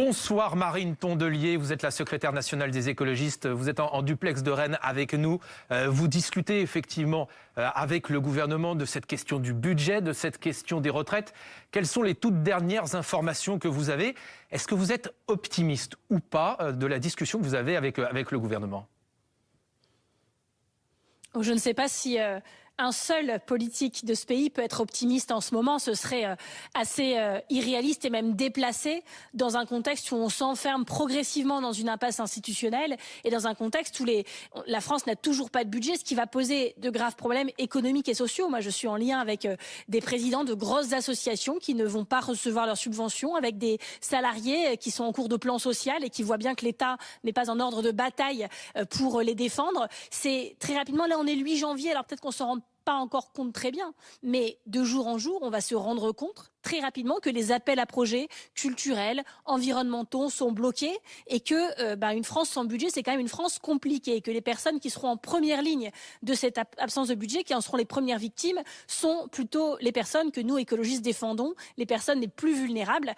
Bonsoir Marine Tondelier, vous êtes la secrétaire nationale des écologistes, vous êtes en duplex de Rennes avec nous. Vous discutez effectivement avec le gouvernement de cette question du budget, de cette question des retraites. Quelles sont les toutes dernières informations que vous avez? Est-ce que vous êtes optimiste ou pas de la discussion que vous avez avec le gouvernement? Je ne sais pas si un seul politique de ce pays peut être optimiste en ce moment. Ce serait assez irréaliste et même déplacé dans un contexte où on s'enferme progressivement dans une impasse institutionnelle et dans un contexte où la France n'a toujours pas de budget, ce qui va poser de graves problèmes économiques et sociaux. Moi, je suis en lien avec des présidents de grosses associations qui ne vont pas recevoir leurs subventions, avec des salariés qui sont en cours de plan social et qui voient bien que l'État n'est pas en ordre de bataille pour les défendre. C'est très rapidement, là on est le 8 janvier, alors peut-être qu'on s'en rend pas encore compte très bien, mais de jour en jour, on va se rendre compte très rapidement que les appels à projets culturels, environnementaux sont bloqués et que une France sans budget, c'est quand même une France compliquée et que les personnes qui seront en première ligne de cette absence de budget, qui en seront les premières victimes, sont plutôt les personnes que nous, écologistes, défendons, les personnes les plus vulnérables.